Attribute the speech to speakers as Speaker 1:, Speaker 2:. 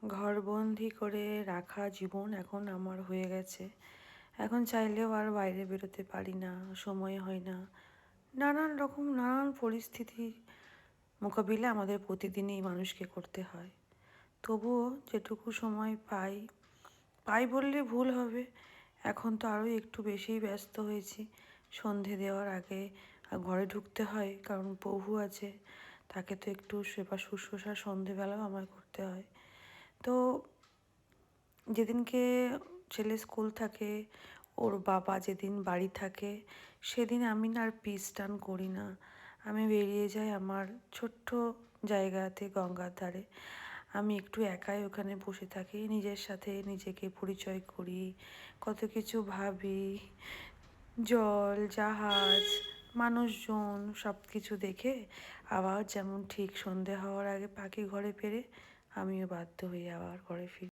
Speaker 1: ঘরবন্দি করে রাখা জীবন এখন আমার হয়ে গেছে। এখন চাইলেও আর বাইরে বেরোতে পারি না, সময় হয় না। নানান পরিস্থিতির মোকাবিলা আমাদের প্রতিদিনই মানুষকে করতে হয়। তবুও যেটুকু সময় পাই বললে ভুল হবে। এখন তো আরও একটু বেশিই ব্যস্ত হয়েছি। সন্ধে দেওয়ার আগে ঘরে ঢুকতে হয়, কারণ প্রভু আছে, তাকে তো একটু সেবা শুশ্রূষা সন্ধেবেলাও আমায় করতে হয়। তো যেদিনকে ছেলে স্কুল থাকে, ওর বাবা যেদিন বাড়ি থাকে, সেদিন আমি না আর পিস টান করি না। আমি বেরিয়ে যাই আমার ছোট্ট জায়গাতে, গঙ্গার ধারে। আমি একটু একাই ওখানে বসে থাকি, নিজের সাথে নিজেকে পরিচয় করি, কত কিছু ভাবি। জল, জাহাজ, মানুষজন সব কিছু দেখে আবার যেমন ঠিক সন্ধে হওয়ার আগে পাখি ঘরে ফেরে, আমিও বাধ্য হয়ে আবার ঘরে ফিরি।